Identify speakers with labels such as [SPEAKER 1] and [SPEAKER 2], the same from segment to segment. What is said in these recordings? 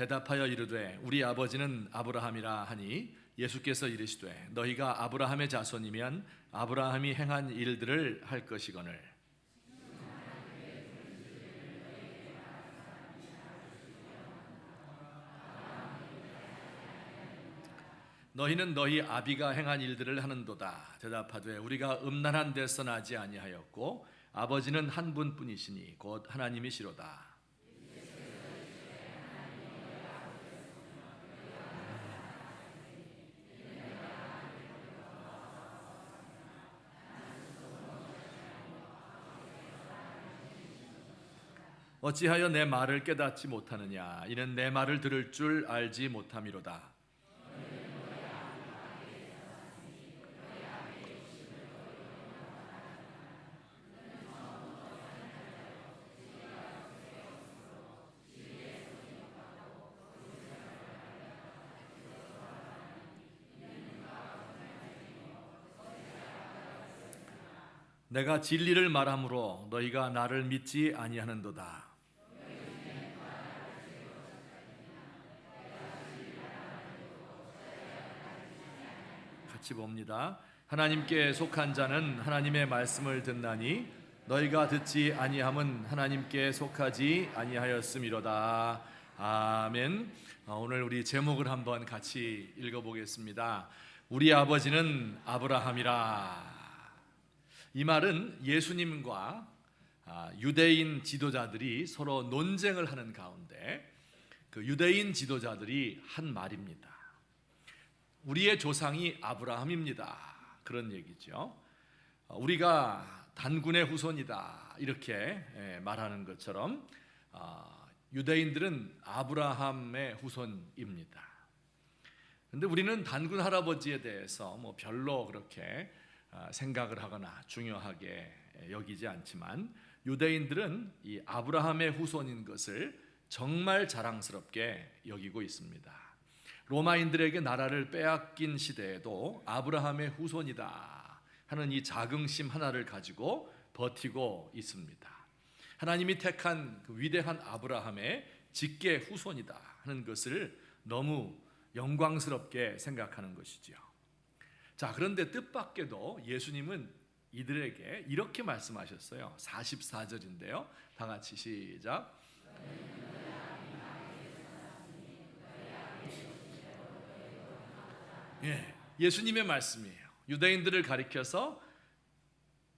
[SPEAKER 1] 대답하여 이르되 우리 아버지는 아브라함이라 하니 예수께서 이르시되 너희가 아브라함의 자손이면 아브라함이 행한 일들을 할 것이거늘 너희는 너희 아비가 행한 일들을 하는도다. 대답하되 우리가 음란한 데서 나지 아니하였고 아버지는 한 분뿐이시니 곧 하나님이시로다. 어찌하여 내 말을 깨닫지 못하느냐? 이는 내 말을 들을 줄 알지 못함이로다. 내가 진리를 말함으로 너희가 나를 믿지 아니하는도다. 같이 봅니다. 하나님께 속한 자는 하나님의 말씀을 듣나니 너희가 듣지 아니함은 하나님께 속하지 아니하였음이로다. 아멘. 오늘 우리 제목을 한번 같이 읽어보겠습니다. 우리 아버지는 아브라함이라. 이 말은 예수님과 유대인 지도자들이 서로 논쟁을 하는 가운데 그 유대인 지도자들이 한 말입니다. 우리의 조상이 아브라함입니다. 그런 얘기죠. 우리가 단군의 후손이다 이렇게 말하는 것처럼 유대인들은 아브라함의 후손입니다. 그런데 우리는 단군 할아버지에 대해서 별로 그렇게 생각을 하거나 중요하게 여기지 않지만 유대인들은 이 아브라함의 후손인 것을 정말 자랑스럽게 여기고 있습니다. 로마인들에게 나라를 빼앗긴 시대에도 아브라함의 후손이다 하는 이 자긍심 하나를 가지고 버티고 있습니다. 하나님이 택한 그 위대한 아브라함의 직계 후손이다 하는 것을 너무 영광스럽게 생각하는 것이죠. 자, 그런데 뜻밖에도 예수님은 이들에게 이렇게 말씀하셨어요. 44절인데요. 다 같이 시작. 예수님의 말씀이에요. 유대인들을 가리켜서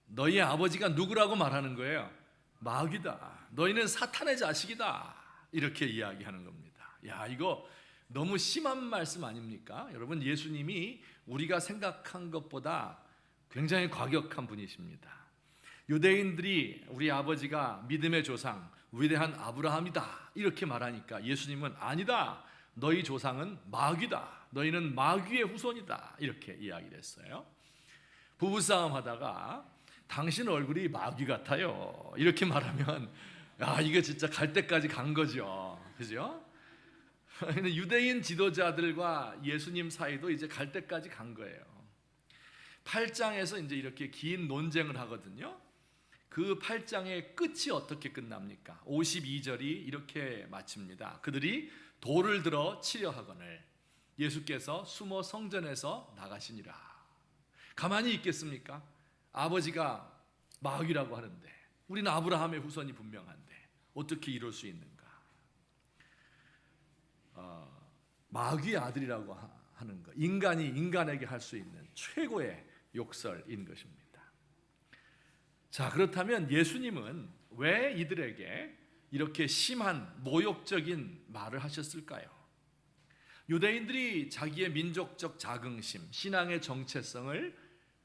[SPEAKER 1] 너희의 아버지가 누구라고 말하는 거예요? 마귀다. 너희는 사탄의 자식이다. 이렇게 이야기하는 겁니다. 야, 이거 너무 심한 말씀 아닙니까? 여러분, 예수님이 우리가 생각한 것보다 굉장히 과격한 분이십니다. 유대인들이 우리 아버지가 믿음의 조상 위대한 아브라함이다 이렇게 말하니까 예수님은 아니다. 너희 조상은 마귀다. 너희는 마귀의 후손이다. 이렇게 이야기를 했어요. 부부싸움 하다가 당신 얼굴이 마귀 같아요. 이렇게 말하면 이게 진짜 갈 때까지 간 거죠. 그죠? 유대인 지도자들과 예수님 사이도 이제 갈 때까지 간 거예요. 8장에서 이제 이렇게 긴 논쟁을 하거든요. 그 8장의 끝이 어떻게 끝납니까? 52절이 이렇게 마칩니다. 그들이 돌을 들어 치려 하거늘 예수께서 숨어 성전에서 나가시니라. 가만히 있겠습니까? 아버지가 마귀라고 하는데 우리는 아브라함의 후손이 분명한데 어떻게 이럴 수 있는가? 마귀의 아들이라고 하는 것, 인간이 인간에게 할 수 있는 최고의 욕설인 것입니다. 자, 그렇다면 예수님은 왜 이들에게 이렇게 심한 모욕적인 말을 하셨을까요? 유대인들이 자기의 민족적 자긍심, 신앙의 정체성을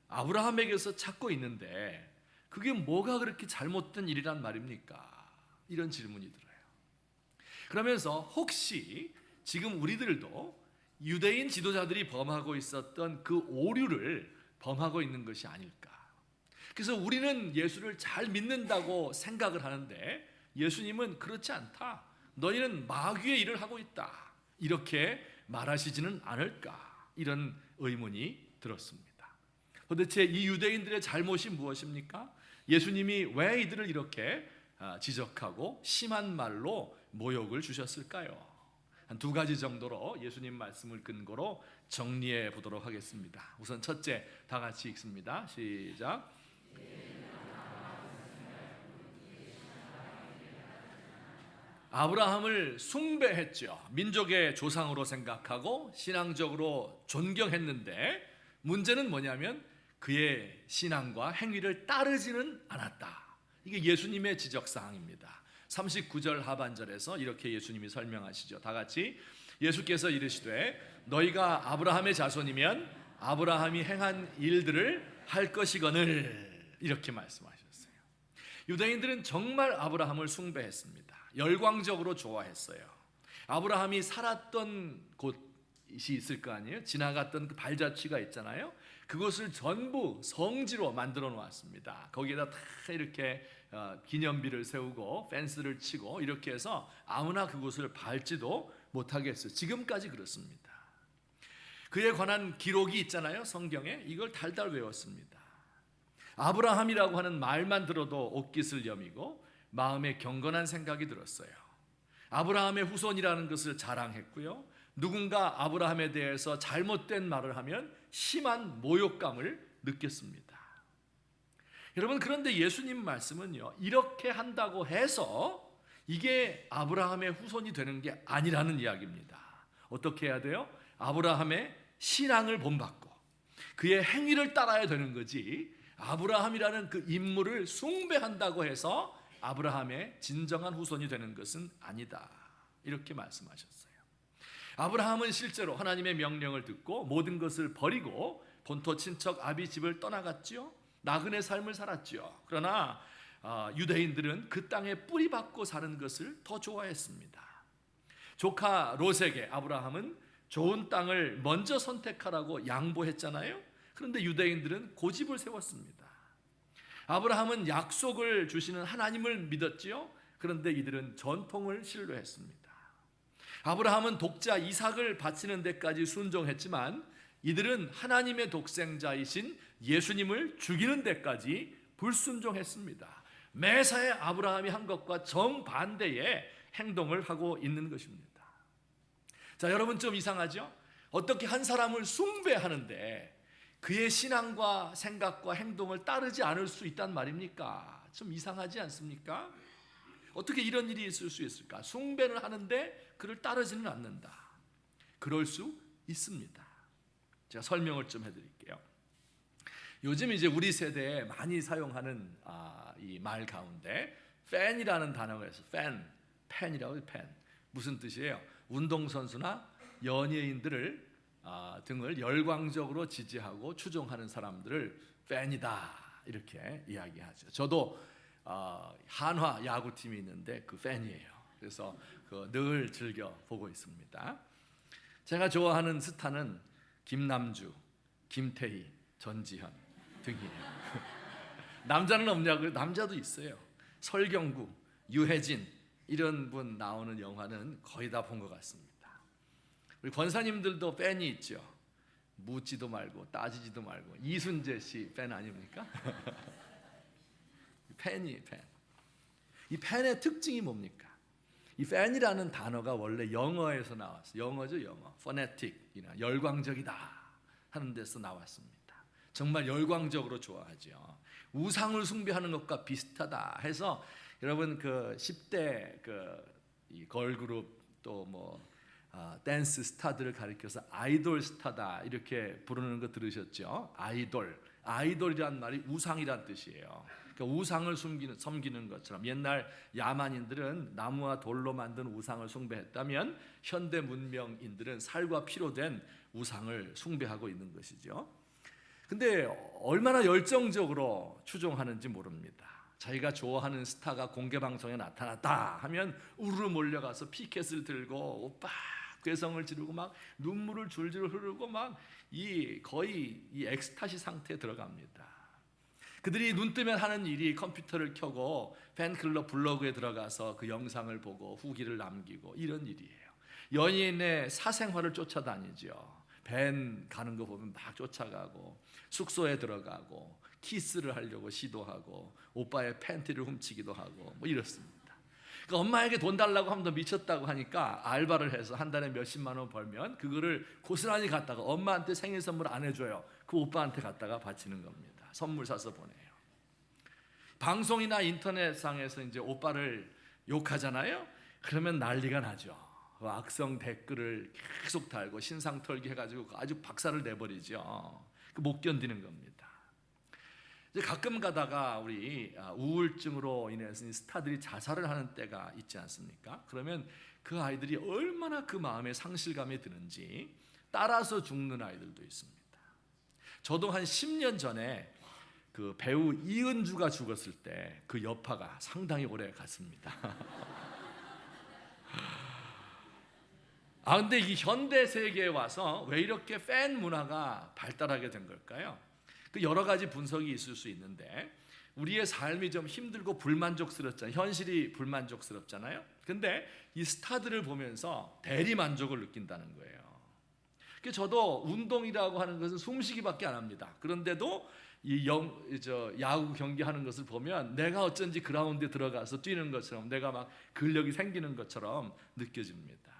[SPEAKER 1] 아브라함에게서 찾고 있는데 그게 뭐가 그렇게 잘못된 일이란 말입니까? 이런 질문이 들어요. 그러면서 혹시 지금 우리들도 유대인 지도자들이 범하고 있었던 그 오류를 범하고 있는 것이 아닐까? 그래서 우리는 예수를 잘 믿는다고 생각을 하는데 예수님은 그렇지 않다. 너희는 마귀의 일을 하고 있다. 이렇게 말하시지는 않을까? 이런 의문이 들었습니다. 도대체 이 유대인들의 잘못이 무엇입니까? 예수님이 왜 이들을 이렇게 지적하고 심한 말로 모욕을 주셨을까요? 한 두 가지 정도로 예수님 말씀을 근거로 정리해 보도록 하겠습니다. 우선 첫째, 다 같이 읽습니다. 시작. 아브라함을 숭배했죠. 민족의 조상으로 생각하고 신앙적으로 존경했는데 문제는 뭐냐면 그의 신앙과 행위를 따르지는 않았다. 이게 예수님의 지적사항입니다. 39절 하반절에서 이렇게 예수님이 설명하시죠. 다 같이 예수께서 이르시되 너희가 아브라함의 자손이면 아브라함이 행한 일들을 할 것이거늘, 이렇게 말씀하셨어요. 유대인들은 정말 아브라함을 숭배했습니다. 열광적으로 좋아했어요. 아브라함이 살았던 곳이 있을 거 아니에요. 지나갔던 그 발자취가 있잖아요. 그것을 전부 성지로 만들어 놓았습니다. 거기에다 다 이렇게 기념비를 세우고 펜스를 치고 이렇게 해서 아무나 그곳을 밟지도 못하게 했어요. 지금까지 그렇습니다. 그에 관한 기록이 있잖아요. 성경에. 이걸 달달 외웠습니다. 아브라함이라고 하는 말만 들어도 옷깃을 여미고 마음에 경건한 생각이 들었어요. 아브라함의 후손이라는 것을 자랑했고요. 누군가 아브라함에 대해서 잘못된 말을 하면 심한 모욕감을 느꼈습니다. 여러분, 그런데 예수님 말씀은요, 이렇게 한다고 해서 이게 아브라함의 후손이 되는 게 아니라는 이야기입니다. 어떻게 해야 돼요? 아브라함의 신앙을 본받고 그의 행위를 따라야 되는 거지, 아브라함이라는 그 인물을 숭배한다고 해서 아브라함의 진정한 후손이 되는 것은 아니다, 이렇게 말씀하셨어요. 아브라함은 실제로 하나님의 명령을 듣고 모든 것을 버리고 본토 친척 아비 집을 떠나갔지요. 나그네 삶을 살았지요. 그러나 유대인들은 그 땅에 뿌리박고 사는 것을 더 좋아했습니다. 조카 롯에게 아브라함은 좋은 땅을 먼저 선택하라고 양보했잖아요. 그런데 유대인들은 고집을 세웠습니다. 아브라함은 약속을 주시는 하나님을 믿었지요. 그런데 이들은 전통을 신뢰했습니다. 아브라함은 독자 이삭을 바치는 데까지 순종했지만 이들은 하나님의 독생자이신 예수님을 죽이는 데까지 불순종했습니다. 매사에 아브라함이 한 것과 정반대의 행동을 하고 있는 것입니다. 자, 여러분, 좀 이상하죠? 어떻게 한 사람을 숭배하는데 그의 신앙과 생각과 행동을 따르지 않을 수 있단 말입니까? 좀 이상하지 않습니까? 어떻게 이런 일이 있을 수 있을까? 숭배를 하는데 그를 따르지는 않는다. 그럴 수 있습니다. 제가 설명을 좀 해드릴게요. 요즘 이제 우리 세대에 많이 사용하는 이 말 가운데 팬이라는 단어가 있어요. 팬이라고 해요. 팬. 무슨 뜻이에요? 운동선수나 연예인들을 등을 열광적으로 지지하고 추종하는 사람들을 팬이다, 이렇게 이야기하죠. 저도 한화 야구팀이 있는데 그 팬이에요. 그래서 늘 즐겨 보고 있습니다. 제가 좋아하는 스타는 김남주, 김태희, 전지현 등이에요. 남자는 없냐고요? 남자도 있어요. 설경구, 유해진 이런 분 나오는 영화는 거의 다 본 것 같습니다. 우리 권사님들도 팬이 있죠. 묻지도 말고 따지지도 말고. 이순재 씨 팬 아닙니까? 팬이 팬. 이 팬의 특징이 뭡니까? 이 팬이라는 단어가 원래 영어에서 나왔어요. 영어죠, 영어. 포네틱이나 열광적이다 하는 데서 나왔습니다. 정말 열광적으로 좋아하죠. 우상을 숭배하는 것과 비슷하다 해서 여러분 그 10대 이 걸그룹 또 뭐 댄스 스타들을 가리켜서 아이돌 스타다 이렇게 부르는 거 들으셨죠? 아이돌이란 말이 우상이란 뜻이에요. 그러니까 우상을 섬기는 것처럼 옛날 야만인들은 나무와 돌로 만든 우상을 숭배했다면 현대 문명인들은 살과 피로 된 우상을 숭배하고 있는 것이죠. 근데 얼마나 열정적으로 추종하는지 모릅니다. 자기가 좋아하는 스타가 공개방송에 나타났다 하면 우르르 몰려가서 피켓을 들고 오빠 괴성을 지르고 막 눈물을 줄줄 흐르고 막 거의 이 엑스타시 상태에 들어갑니다. 그들이 눈 뜨면 하는 일이 컴퓨터를 켜고 팬클럽 블로그에 들어가서 그 영상을 보고 후기를 남기고 이런 일이에요. 연예인의 사생활을 쫓아다니죠. 밴 가는 거 보면 막 쫓아가고 숙소에 들어가고 키스를 하려고 시도하고 오빠의 팬티를 훔치기도 하고 뭐 이렇습니다. 그 엄마에게 돈 달라고 하면 더 미쳤다고 하니까 알바를 해서 한 달에 몇십만 원 벌면 그거를 고스란히 갖다가 엄마한테 생일 선물 안 해줘요. 그 오빠한테 갖다가 바치는 겁니다. 선물 사서 보내요. 방송이나 인터넷상에서 이제 오빠를 욕하잖아요. 그러면 난리가 나죠. 악성 댓글을 계속 달고 신상 털기 해가지고 아주 박살을 내버리죠. 못 견디는 겁니다. 이제 가끔 가다가 우리 우울증으로 인해서 스타들이 자살을 하는 때가 있지 않습니까? 그러면 그 아이들이 얼마나 그 마음에 상실감이 드는지 따라서 죽는 아이들도 있습니다. 저도 한 10년 전에 그 배우 이은주가 죽었을 때 그 여파가 상당히 오래 갔습니다. 근데 이 현대 세계에 와서 왜 이렇게 팬 문화가 발달하게 된 걸까요? 그 여러 가지 분석이 있을 수 있는데 우리의 삶이 좀 힘들고 불만족스럽잖아요. 현실이 불만족스럽잖아요. 근데 이 스타들을 보면서 대리 만족을 느낀다는 거예요. 저도 운동이라고 하는 것은 숨쉬기밖에 안 합니다. 그런데도 야구 경기하는 것을 보면 내가 어쩐지 그라운드에 들어가서 뛰는 것처럼 내가 막 근력이 생기는 것처럼 느껴집니다.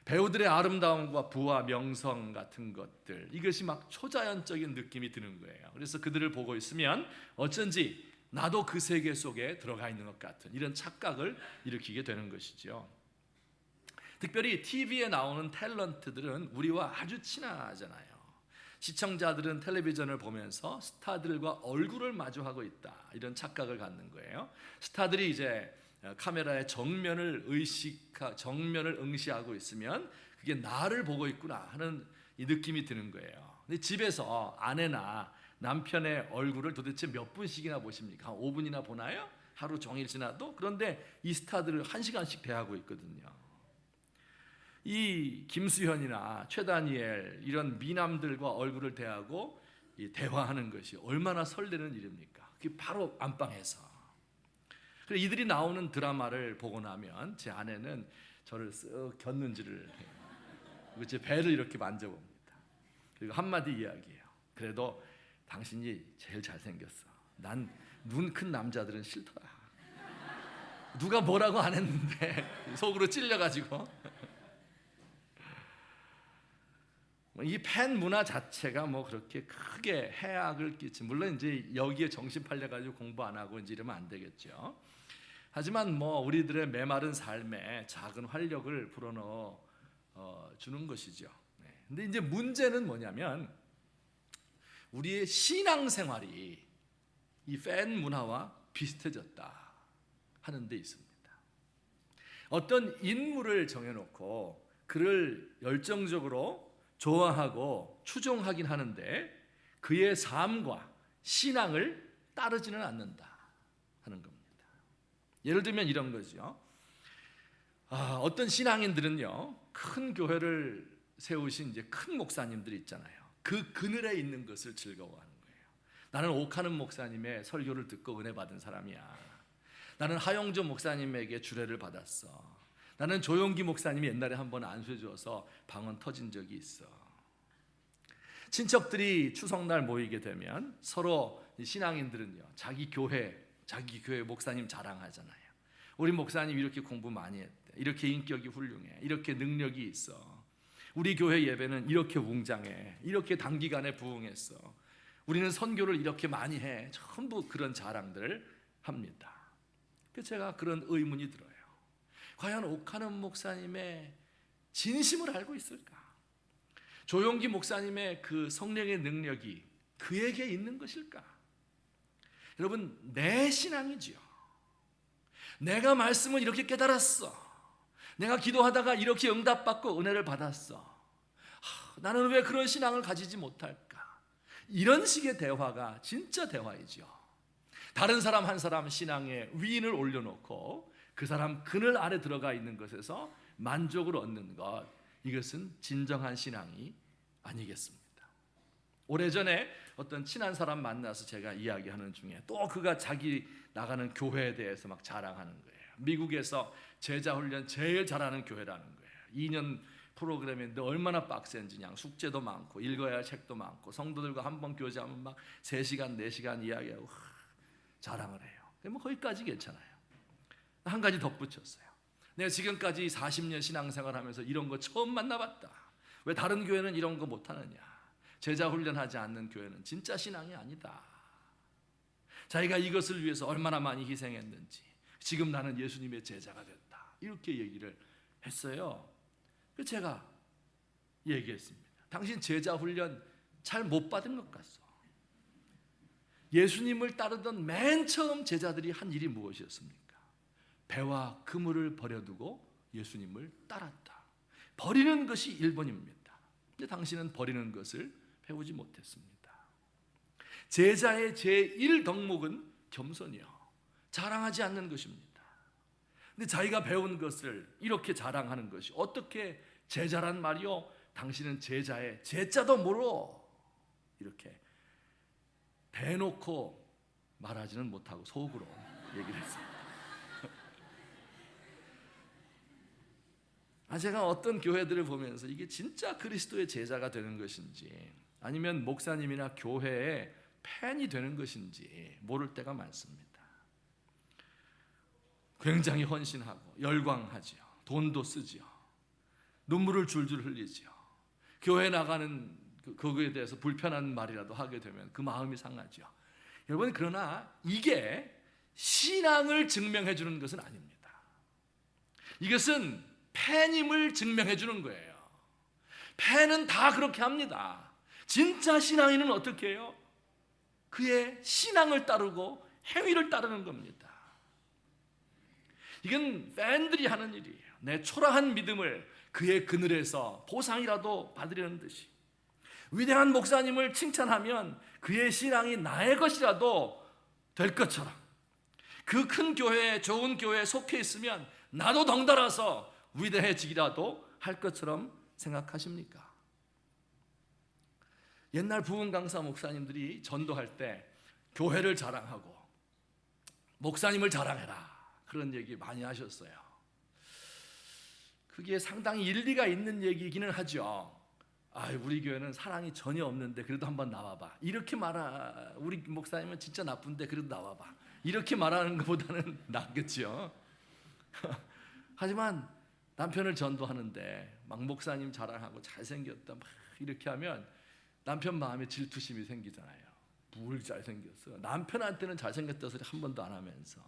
[SPEAKER 1] 배우들의 아름다움과 부와 명성 같은 것들, 이것이 막 초자연적인 느낌이 드는 거예요. 그래서 그들을 보고 있으면 어쩐지 나도 그 세계 속에 들어가 있는 것 같은 이런 착각을 일으키게 되는 것이죠. 특별히 TV에 나오는 탤런트들은 우리와 아주 친하잖아요. 시청자들은 텔레비전을 보면서 스타들과 얼굴을 마주하고 있다, 이런 착각을 갖는 거예요. 스타들이 이제 카메라의 정면을 응시하고 있으면 그게 나를 보고 있구나 하는 이 느낌이 드는 거예요. 근데 집에서 아내나 남편의 얼굴을 도대체 몇 분씩이나 보십니까? 한 5분이나 보나요? 하루 종일 지나도? 그런데 이 스타들을 1시간씩 대하고 있거든요. 이 김수현이나 최다니엘 이런 미남들과 얼굴을 대하고 대화하는 것이 얼마나 설레는 일입니까? 그게 바로 안방에서. 그래서 이들이 나오는 드라마를 보고 나면 제 아내는 저를 쓱 겼는지를 해요. 그리고 제 배를 이렇게 만져봅니다. 그리고 한마디 이야기해요. 그래도 당신이 제일 잘생겼어. 난 눈 큰 남자들은 싫더라. 누가 뭐라고 안 했는데 속으로 찔려가지고. 이 팬 문화 자체가 뭐 그렇게 크게 해악을 끼치, 물론 이제 여기에 정신 팔려가지고 공부 안 하고 이제 이러면 안 되겠죠. 하지만 뭐 우리들의 메마른 삶에 작은 활력을 불어넣어 주는 것이죠. 근데 이제 문제는 뭐냐면 우리의 신앙생활이 이 팬 문화와 비슷해졌다 하는 데 있습니다. 어떤 인물을 정해놓고 그를 열정적으로 좋아하고 추종하긴 하는데 그의 삶과 신앙을 따르지는 않는다 하는 겁니다. 예를 들면 이런 거죠. 어떤 신앙인들은요, 큰 교회를 세우신 이제 큰 목사님들이 있잖아요. 그 그늘에 있는 것을 즐거워하는 거예요. 나는 옥하는 목사님의 설교를 듣고 은혜 받은 사람이야. 나는 하용조 목사님에게 주례를 받았어. 나는 조용기 목사님이 옛날에 한번 안수해 주어서 방언 터진 적이 있어. 친척들이 추석날 모이게 되면 서로 신앙인들은요, 자기 교회 목사님 자랑하잖아요. 우리 목사님 이렇게 공부 많이 했대. 이렇게 인격이 훌륭해. 이렇게 능력이 있어. 우리 교회 예배는 이렇게 웅장해. 이렇게 단기간에 부흥했어. 우리는 선교를 이렇게 많이 해. 전부 그런 자랑들을 합니다. 그래서 제가 그런 의문이 들어요. 과연 옥하는 목사님의 진심을 알고 있을까? 조용기 목사님의 그 성령의 능력이 그에게 있는 것일까? 여러분, 내 신앙이지요. 내가 말씀을 이렇게 깨달았어. 내가 기도하다가 이렇게 응답받고 은혜를 받았어. 나는 왜 그런 신앙을 가지지 못할까? 이런 식의 대화가 진짜 대화이죠. 다른 사람 한 사람 신앙에 위인을 올려놓고 그 사람 그늘 아래 들어가 있는 것에서 만족을 얻는 것, 이것은 진정한 신앙이 아니겠습니다. 오래전에 어떤 친한 사람 만나서 제가 이야기하는 중에 또 그가 자기 나가는 교회에 대해서 막 자랑하는 거예요. 미국에서 제자훈련 제일 잘하는 교회라는 거예요. 2년 프로그램인데 얼마나 빡센지, 그냥 숙제도 많고 읽어야 할 책도 많고 성도들과 한 번 교제하면 막 3시간 4시간 이야기하고 자랑을 해요. 뭐 거기까지 괜찮아요. 한 가지 덧붙였어요. 내가 지금까지 40년 신앙생활하면서 이런 거 처음 만나봤다. 왜 다른 교회는 이런 거 못하느냐. 제자 훈련하지 않는 교회는 진짜 신앙이 아니다. 자기가 이것을 위해서 얼마나 많이 희생했는지, 지금 나는 예수님의 제자가 됐다, 이렇게 얘기를 했어요. 그래서 제가 얘기했습니다. 당신 제자 훈련 잘 못 받은 것 같소. 예수님을 따르던 맨 처음 제자들이 한 일이 무엇이었습니까? 배와 그물을 버려두고 예수님을 따랐다. 버리는 것이 1번입니다. 근데 당신은 버리는 것을 배우지 못했습니다. 제자의 제1덕목은 겸손이요, 자랑하지 않는 것입니다. 근데 자기가 배운 것을 이렇게 자랑하는 것이 어떻게 제자란 말이요? 당신은 제자의 제자도 모르, 이렇게 대놓고 말하지는 못하고 속으로 얘기를 했습니다. 제가 어떤 교회들을 보면서 이게 진짜 그리스도의 제자가 되는 것인지, 아니면 목사님이나 교회의 팬이 되는 것인지 모를 때가 많습니다. 굉장히 헌신하고 열광하지요. 돈도 쓰지요. 눈물을 줄줄 흘리지요. 교회 나가는 그거에 대해서 불편한 말이라도 하게 되면 그 마음이 상하죠. 여러분, 그러나 이게 신앙을 증명해 주는 것은 아닙니다. 이것은 팬임을 증명해 주는 거예요. 팬은 다 그렇게 합니다. 진짜 신앙인은 어떻게 해요? 그의 신앙을 따르고 행위를 따르는 겁니다. 이건 팬들이 하는 일이에요. 내 초라한 믿음을 그의 그늘에서 보상이라도 받으려는 듯이, 위대한 목사님을 칭찬하면 그의 신앙이 나의 것이라도 될 것처럼, 그 큰 교회에, 좋은 교회에 속해 있으면 나도 덩달아서 위대해지기라도 할 것처럼 생각하십니까? 옛날 부흥 강사 목사님들이 전도할 때 교회를 자랑하고 목사님을 자랑해라, 그런 얘기 많이 하셨어요. 그게 상당히 일리가 있는 얘기이기는 하죠. 우리 교회는 사랑이 전혀 없는데 그래도 한번 나와봐, 이렇게 우리 목사님은 진짜 나쁜데 그래도 나와봐, 이렇게 말하는 것보다는 낫겠죠. 하지만 남편을 전도하는데 막 목사님 자랑하고 잘생겼다 막 이렇게 하면 남편 마음에 질투심이 생기잖아요. 뭘 잘생겼어, 남편한테는 잘생겼다 소리 한 번도 안 하면서.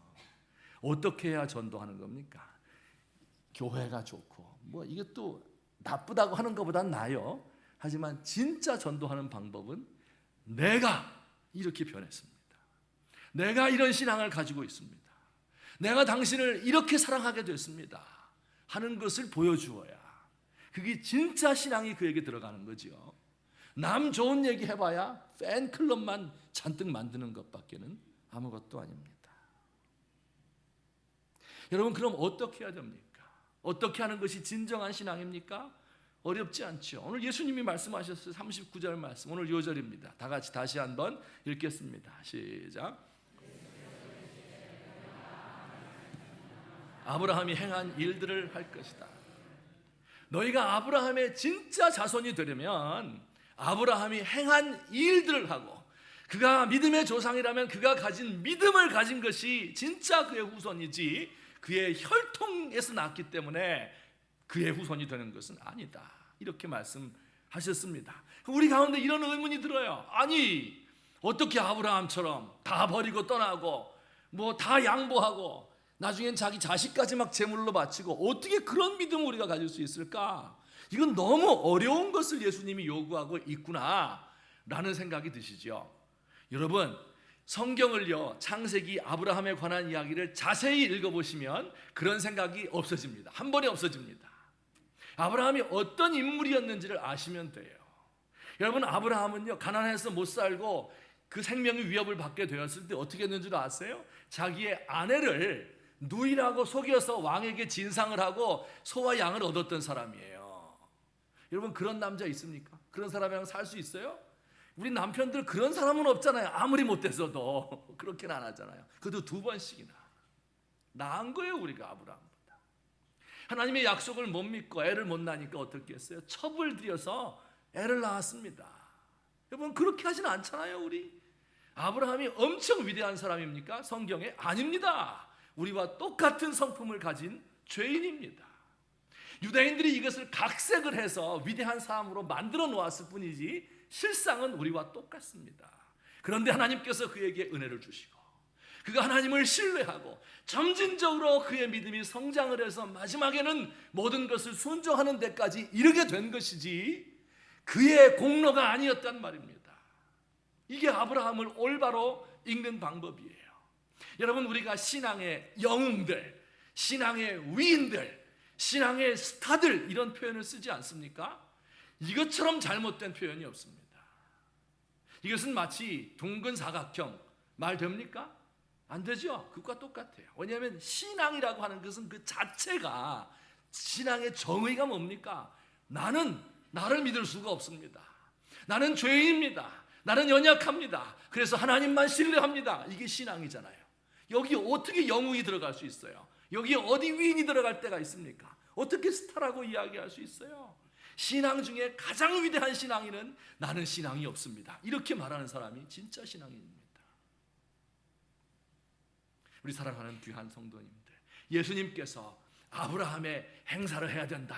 [SPEAKER 1] 어떻게 해야 전도하는 겁니까? 교회가 좋고 뭐 이것도 나쁘다고 하는 것보단 나아요. 하지만 진짜 전도하는 방법은 내가 이렇게 변했습니다, 내가 이런 신앙을 가지고 있습니다, 내가 당신을 이렇게 사랑하게 됐습니다 하는 것을 보여주어야, 그게 진짜 신앙이 그에게 들어가는 거죠. 남 좋은 얘기 해봐야 팬클럽만 잔뜩 만드는 것밖에는 아무것도 아닙니다. 여러분, 그럼 어떻게 해야 됩니까? 어떻게 하는 것이 진정한 신앙입니까? 어렵지 않죠. 오늘 예수님이 말씀하셨어요. 39절 말씀, 오늘 요 절입니다. 다 같이 다시 한번 읽겠습니다. 시작. 아브라함이 행한 일들을 할 것이다. 너희가 아브라함의 진짜 자손이 되려면 아브라함이 행한 일들을 하고, 그가 믿음의 조상이라면 그가 가진 믿음을 가진 것이 진짜 그의 후손이지, 그의 혈통에서 났기 때문에 그의 후손이 되는 것은 아니다, 이렇게 말씀하셨습니다. 우리 가운데 이런 의문이 들어요. 아니, 어떻게 아브라함처럼 다 버리고 떠나고 뭐 다 양보하고 나중엔 자기 자식까지 막 제물로 바치고 어떻게 그런 믿음을 우리가 가질 수 있을까? 이건 너무 어려운 것을 예수님이 요구하고 있구나 라는 생각이 드시죠. 여러분, 성경을요, 창세기 아브라함에 관한 이야기를 자세히 읽어보시면 그런 생각이 없어집니다. 한 번에 없어집니다. 아브라함이 어떤 인물이었는지를 아시면 돼요. 여러분, 아브라함은요, 가난해서 못 살고 그 생명의 위협을 받게 되었을 때 어떻게 했는 줄 아세요? 자기의 아내를 누이라고 속여서 왕에게 진상을 하고 소와 양을 얻었던 사람이에요. 여러분, 그런 남자 있습니까? 그런 사람이랑 살 수 있어요? 우리 남편들 그런 사람은 없잖아요. 아무리 못됐어도 그렇게는 안 하잖아요. 그것도 2번씩이나 나은 거예요, 우리가 아브라함보다. 하나님의 약속을 못 믿고 애를 못 낳으니까 어떻게 했어요? 첩을 들여서 애를 낳았습니다. 여러분, 그렇게 하지는 않잖아요. 우리 아브라함이 엄청 위대한 사람입니까? 성경에? 아닙니다. 우리와 똑같은 성품을 가진 죄인입니다. 유대인들이 이것을 각색을 해서 위대한 사람으로 만들어 놓았을 뿐이지 실상은 우리와 똑같습니다. 그런데 하나님께서 그에게 은혜를 주시고 그가 하나님을 신뢰하고 점진적으로 그의 믿음이 성장을 해서 마지막에는 모든 것을 순종하는 데까지 이르게 된 것이지 그의 공로가 아니었단 말입니다. 이게 아브라함을 올바로 읽는 방법이에요. 여러분, 우리가 신앙의 영웅들, 신앙의 위인들, 신앙의 스타들 이런 표현을 쓰지 않습니까? 이것처럼 잘못된 표현이 없습니다. 이것은 마치 둥근 사각형 말 됩니까? 안 되죠. 그것과 똑같아요. 왜냐하면 신앙이라고 하는 것은 그 자체가, 신앙의 정의가 뭡니까? 나는 나를 믿을 수가 없습니다. 나는 죄인입니다. 나는 연약합니다. 그래서 하나님만 신뢰합니다. 이게 신앙이잖아요. 여기 어떻게 영웅이 들어갈 수 있어요? 여기 어디 위인이 들어갈 때가 있습니까? 어떻게 스타라고 이야기할 수 있어요? 신앙 중에 가장 위대한 신앙인은 나는 신앙이 없습니다. 이렇게 말하는 사람이 진짜 신앙인입니다. 우리 사랑하는 귀한 성도님들, 예수님께서 아브라함의 행사를 해야 된다,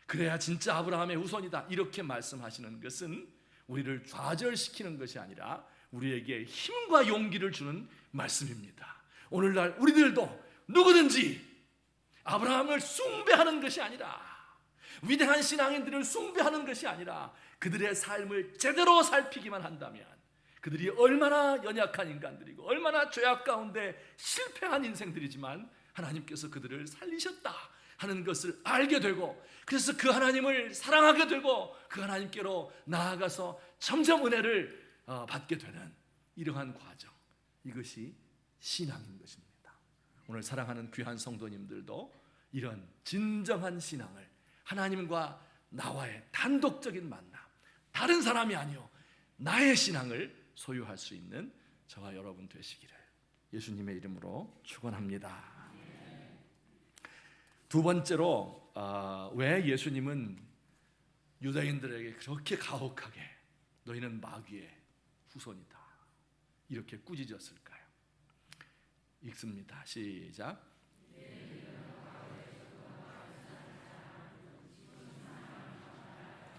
[SPEAKER 1] 그래야 진짜 아브라함의 후손이다, 이렇게 말씀하시는 것은 우리를 좌절시키는 것이 아니라 우리에게 힘과 용기를 주는 말씀입니다. 오늘날 우리들도 누구든지 아브라함을 숭배하는 것이 아니라, 위대한 신앙인들을 숭배하는 것이 아니라 그들의 삶을 제대로 살피기만 한다면 그들이 얼마나 연약한 인간들이고 얼마나 죄악 가운데 실패한 인생들이지만 하나님께서 그들을 살리셨다 하는 것을 알게 되고, 그래서 그 하나님을 사랑하게 되고 그 하나님께로 나아가서 점점 은혜를 받게 되는 이러한 과정, 이것이 신앙인 것입니다. 오늘 사랑하는 귀한 성도님들도 이런 진정한 신앙을, 하나님과 나와의 단독적인 만남, 다른 사람이 아니요 나의 신앙을 소유할 수 있는 저와 여러분 되시기를 예수님의 이름으로 축원합니다. 두 번째로, 왜 예수님은 유대인들에게 그렇게 가혹하게 너희는 마귀의 후손이다 이렇게 꾸짖었을까요? 읽습니다. 시작.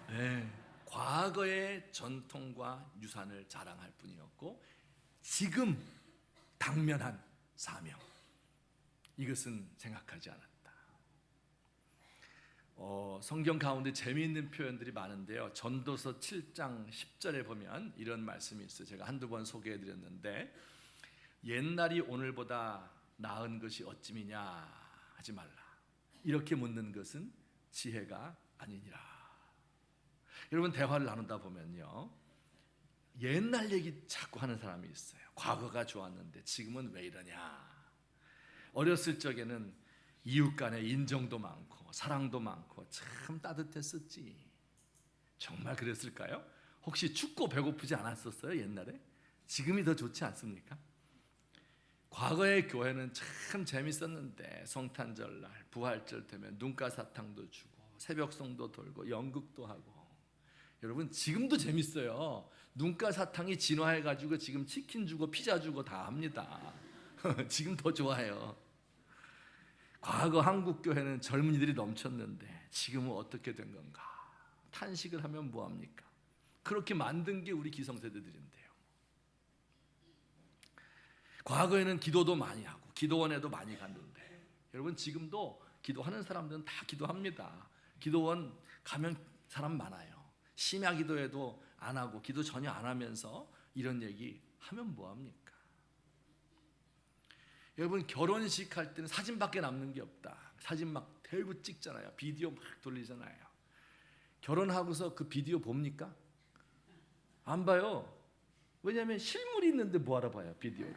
[SPEAKER 1] 네, 과거의 전통과 유산을 자랑할 뿐이었고 지금 당면한 사명, 이것은 생각하지 않았다. 성경 가운데 재미있는 표현들이 많은데요, 전도서 7장 10절에 보면 이런 말씀이 있어요. 제가 한두 번 소개해드렸는데, 옛날이 오늘보다 나은 것이 어찌미냐 하지 말라, 이렇게 묻는 것은 지혜가 아니니라. 여러분, 대화를 나누다 보면요, 옛날 얘기 자꾸 하는 사람이 있어요. 과거가 좋았는데 지금은 왜 이러냐. 어렸을 적에는 이웃 간의 인정도 많고 사랑도 많고 참 따뜻했었지. 정말 그랬을까요? 혹시 춥고 배고프지 않았었어요 옛날에? 지금이 더 좋지 않습니까? 과거의 교회는 참 재밌었는데, 성탄절날 부활절 되면 눈가사탕도 주고 새벽송도 돌고 연극도 하고. 여러분, 지금도 재밌어요. 눈가사탕이 진화해가지고 지금 치킨 주고 피자 주고 다 합니다. 지금 더 좋아해요. 과거 한국 교회는 젊은이들이 넘쳤는데 지금은 어떻게 된 건가? 탄식을 하면 뭐합니까? 그렇게 만든 게 우리 기성세대들인데요. 과거에는 기도도 많이 하고 기도원에도 많이 갔는데, 여러분 지금도 기도하는 사람들은 다 기도합니다. 기도원 가면 사람 많아요. 심야 기도에도 안 하고 기도 전혀 안 하면서 이런 얘기 하면 뭐합니까? 여러분, 결혼식 할 때는 사진밖에 남는 게 없다. 사진 막 대부 찍잖아요. 비디오 막 돌리잖아요. 결혼하고서 그 비디오 봅니까? 안 봐요. 왜냐하면 실물이 있는데 뭐하러 봐요 비디오를.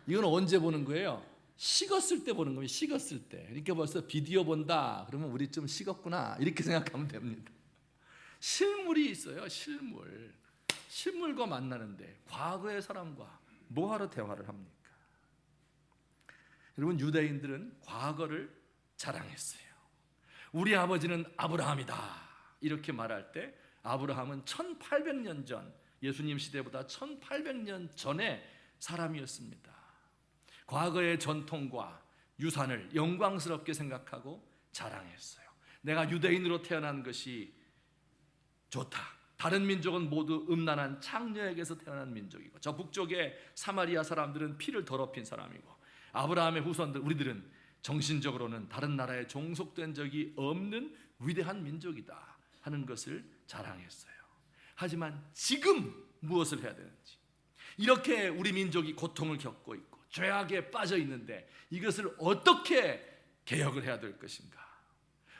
[SPEAKER 1] 이건 언제 보는 거예요? 식었을 때 보는 겁니다. 식었을 때. 그러니까 벌써 비디오 본다 그러면 우리 좀 식었구나 이렇게 생각하면 됩니다. 실물이 있어요. 실물과 만나는데 과거의 사람과 뭐하러 대화를 합니까? 여러분, 유대인들은 과거를 자랑했어요. 우리 아버지는 아브라함이다 이렇게 말할 때, 아브라함은 1800년 전, 예수님 시대보다 1800년 전의 사람이었습니다. 과거의 전통과 유산을 영광스럽게 생각하고 자랑했어요. 내가 유대인으로 태어난 것이 좋다. 다른 민족은 모두 음란한 창녀에게서 태어난 민족이고, 저 북쪽의 사마리아 사람들은 피를 더럽힌 사람이고, 아브라함의 후손들 우리들은 정신적으로는 다른 나라에 종속된 적이 없는 위대한 민족이다 하는 것을 자랑했어요. 하지만 지금 무엇을 해야 되는지, 이렇게 우리 민족이 고통을 겪고 있고 죄악에 빠져 있는데 이것을 어떻게 개혁을 해야 될 것인가,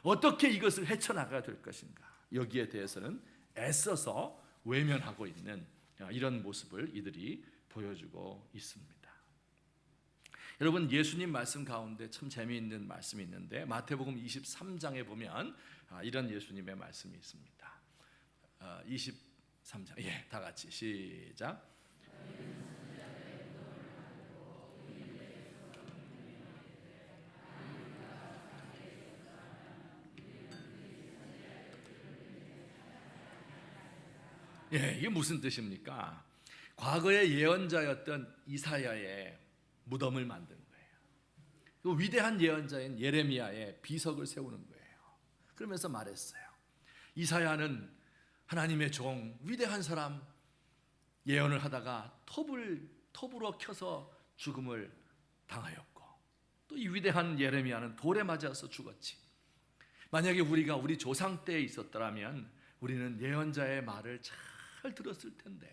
[SPEAKER 1] 어떻게 이것을 헤쳐나가야 될 것인가, 여기에 대해서는 애써서 외면하고 있는 이런 모습을 이들이 보여주고 있습니다. 여러분, 예수님 말씀 가운데 참 재미있는 말씀이 있는데 마태복음 23장에 보면 이런 예수님의 말씀이 있습니다. 23장, 다 같이 시작. 이게 무슨 뜻입니까? 과거의 예언자였던 이사야의 무덤을 만든 거예요. 그 위대한 예언자인 예레미야의 비석을 세우는 거예요. 그러면서 말했어요. 이사야는 하나님의 종, 위대한 사람, 예언을 하다가 톱으로 켜서 죽음을 당하였고, 또 이 위대한 예레미야는 돌에 맞아서 죽었지. 만약에 우리가 우리 조상 때에 있었더라면 우리는 예언자의 말을 잘 들었을 텐데,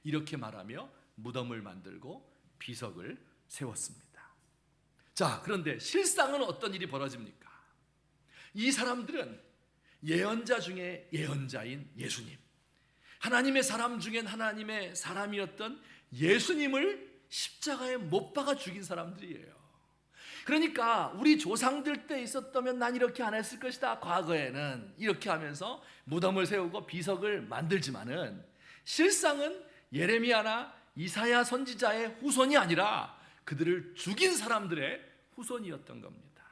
[SPEAKER 1] 이렇게 말하며 무덤을 만들고 비석을 세웠습니다. 자, 그런데 실상은 어떤 일이 벌어집니까? 이 사람들은 예언자 중에 예언자인 예수님, 하나님의 사람 중엔 하나님의 사람이었던 예수님을 십자가에 못 박아 죽인 사람들이에요. 그러니까 우리 조상들 때 있었다면 난 이렇게 안 했을 것이다, 과거에는 이렇게 하면서 무덤을 세우고 비석을 만들지만은, 실상은 예레미야나 이사야 선지자의 후손이 아니라 그들을 죽인 사람들의 후손이었던 겁니다.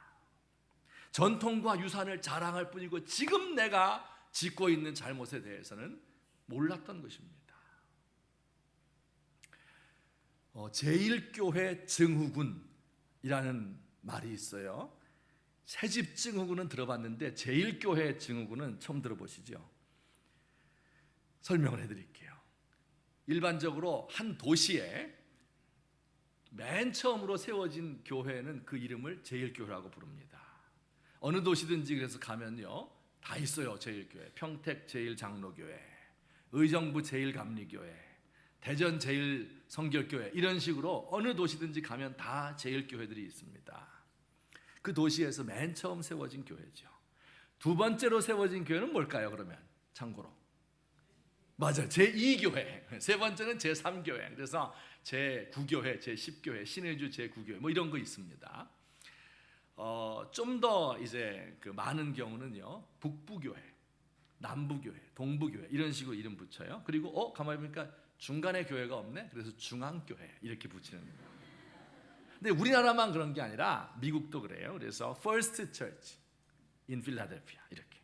[SPEAKER 1] 전통과 유산을 자랑할 뿐이고 지금 내가 짓고 있는 잘못에 대해서는 몰랐던 것입니다. 제1교회 증후군이라는 말이 있어요. 새집 증후군은 들어봤는데 제1교회 증후군은 처음 들어보시죠? 설명을 해드릴게요. 일반적으로 한 도시에 맨 처음으로 세워진 교회는 그 이름을 제1교회라고 부릅니다. 어느 도시든지 그래서 가면요, 다 있어요. 제1교회, 평택 제1장로교회, 의정부 제1감리교회, 대전 제1성결교회, 이런 식으로 어느 도시든지 가면 다 제1교회들이 있습니다. 그 도시에서 맨 처음 세워진 교회죠. 두 번째로 세워진 교회는 뭘까요? 그러면 참고로 맞아요, 제2교회. 세 번째는 제3교회. 그래서 제9교회, 제10교회, 신의주 제9교회 뭐 이런 거 있습니다. 좀 더 이제 그 많은 경우는요, 북부교회, 남부교회, 동부교회 이런 식으로 이름 붙여요. 그리고 가만히 보니까 중간에 교회가 없네. 그래서 중앙교회 이렇게 붙이는 거예요. 근데 우리나라만 그런 게 아니라 미국도 그래요. 그래서 First Church in Philadelphia 이렇게,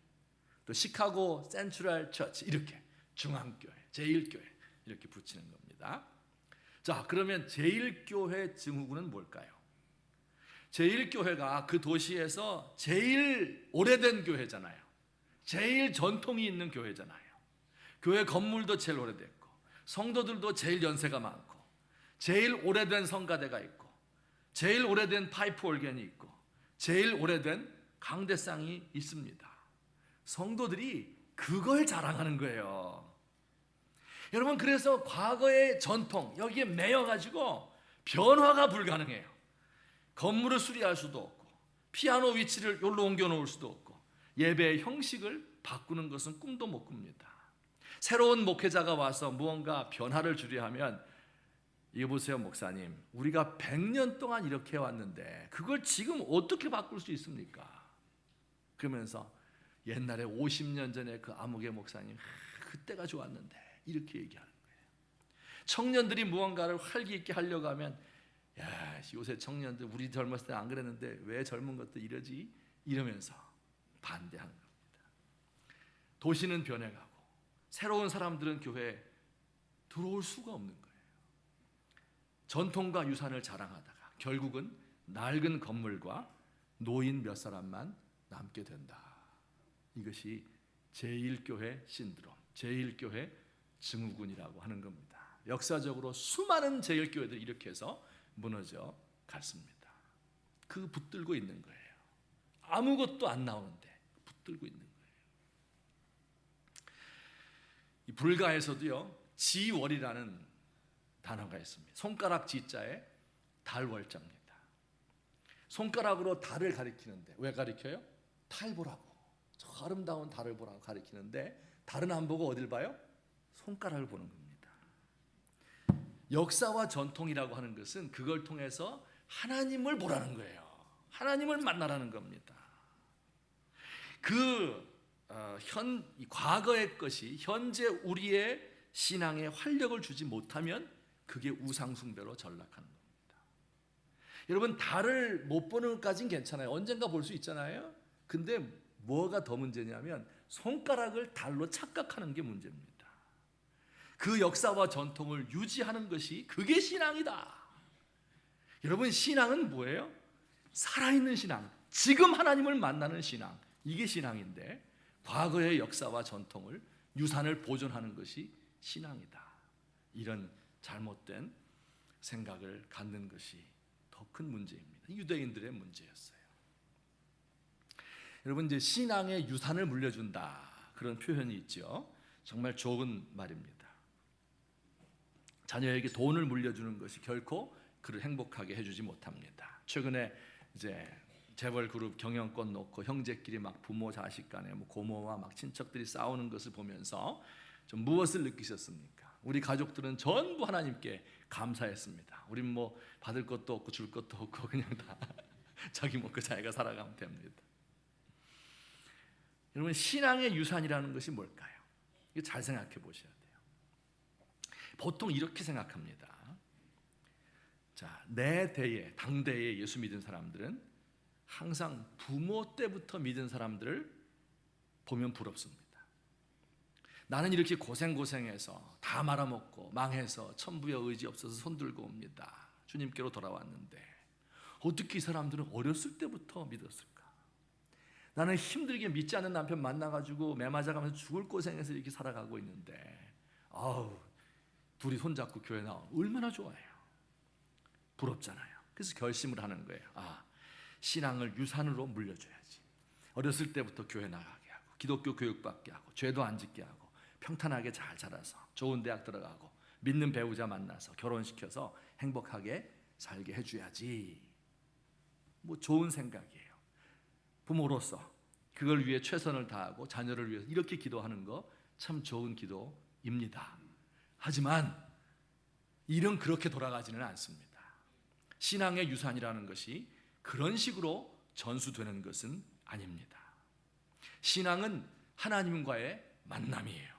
[SPEAKER 1] 또 시카고 센트럴 처치 이렇게, 중앙교회, 제1교회 이렇게 붙이는 겁니다. 자, 그러면 제1교회 증후군은 뭘까요? 제1교회가 그 도시에서 제일 오래된 교회잖아요. 제일 전통이 있는 교회잖아요. 교회 건물도 제일 오래됐고, 성도들도 제일 연세가 많고, 제일 오래된 성가대가 있고, 제일 오래된 파이프 오르겐이 있고, 제일 오래된 강대상이 있습니다. 성도들이 그걸 자랑하는 거예요. 여러분, 그래서 과거의 전통 여기에 매여가지고 변화가 불가능해요. 건물을 수리할 수도 없고, 피아노 위치를 여기로 옮겨놓을 수도 없고, 예배의 형식을 바꾸는 것은 꿈도 못 꿉니다. 새로운 목회자가 와서 무언가 변화를 주려 하면, 이거 보세요 목사님, 우리가 100년 동안 이렇게 해왔는데 그걸 지금 어떻게 바꿀 수 있습니까? 그러면서 옛날에 50년 전에 그 아무개 목사님, 그때가 좋았는데 이렇게 얘기하는 거예요. 청년들이 무언가를 활기 있게 하려고 하면, 야, 요새 청년들 우리 젊었을 때 안 그랬는데 왜 젊은 것도 이러지? 이러면서 반대하는 겁니다. 도시는 변해가고 새로운 사람들은 교회에 들어올 수가 없는 거예요. 전통과 유산을 자랑하다가 결국은 낡은 건물과 노인 몇 사람만 남게 된다. 이것이 제1교회 신드롬, 제1교회 증후군이라고 하는 겁니다. 역사적으로 수많은 제1교회들이 이렇게 해서 무너져 갔습니다. 그 붙들고 있는 거예요. 아무것도 안 나오는데 붙들고 있는 거예요. 이 불가에서도요, 지월이라는 단어가 있습니다. 손가락 지자에 달월자입니다. 손가락으로 달을 가리키는데 왜 가리켜요? 달 보라고, 저 아름다운 달을 보라고 가리키는데 달은 안 보고 어딜 봐요? 손가락을 보는 겁니다. 역사와 전통이라고 하는 것은 그걸 통해서 하나님을 보라는 거예요. 하나님을 만나라는 겁니다. 과거의 것이 현재 우리의 신앙에 활력을 주지 못하면 그게 우상숭배로 전락하는 겁니다. 여러분, 달을 못 보는 것까지는 괜찮아요. 언젠가 볼 수 있잖아요. 근데 뭐가 더 문제냐면 손가락을 달로 착각하는 게 문제입니다. 그 역사와 전통을 유지하는 것이 그게 신앙이다. 여러분, 신앙은 뭐예요? 살아있는 신앙, 지금 하나님을 만나는 신앙, 이게 신앙인데 과거의 역사와 전통을, 유산을 보존하는 것이 신앙이다. 이런 잘못된 생각을 갖는 것이 더 큰 문제입니다. 유대인들의 문제였어요. 여러분, 이제 신앙의 유산을 물려준다, 그런 표현이 있죠. 정말 좋은 말입니다. 자녀에게 돈을 물려주는 것이 결코 그를 행복하게 해주지 못합니다. 최근에 이제 재벌 그룹 경영권 놓고 형제끼리 막 부모 자식 간에 고모와 막 친척들이 싸우는 것을 보면서 좀 무엇을 느끼셨습니까? 우리 가족들은 전부 하나님께 감사했습니다. 우린 뭐 받을 것도 없고 줄 것도 없고 그냥 다 자기 먹고 자기가 살아가면 됩니다. 여러분, 신앙의 유산이라는 것이 뭘까요? 이거 잘 생각해 보셔야 돼요. 보통 이렇게 생각합니다. 자, 내 대에, 당대에 예수 믿은 사람들은 항상 부모 때부터 믿은 사람들을 보면 부럽습니다. 나는 이렇게 고생해서 다 말아먹고 망해서 천부의 의지 없어서 손들고 옵니다. 주님께로 돌아왔는데 어떻게 이 사람들은 어렸을 때부터 믿었을까? 나는 힘들게 믿지 않는 남편 만나가지고 매 맞아가면서 죽을 고생해서 이렇게 살아가고 있는데 둘이 손잡고 교회 나오면 얼마나 좋아해요. 부럽잖아요. 그래서 결심을 하는 거예요. 신앙을 유산으로 물려줘야지. 어렸을 때부터 교회 나가게 하고 기독교 교육받게 하고 죄도 안 짓게 하고 평탄하게 잘 자라서 좋은 대학 들어가고 믿는 배우자 만나서 결혼시켜서 행복하게 살게 해줘야지. 뭐 좋은 생각이에요. 부모로서 그걸 위해 최선을 다하고 자녀를 위해서 이렇게 기도하는 거 참 좋은 기도입니다. 하지만 일은 그렇게 돌아가지는 않습니다. 신앙의 유산이라는 것이 그런 식으로 전수되는 것은 아닙니다. 신앙은 하나님과의 만남이에요.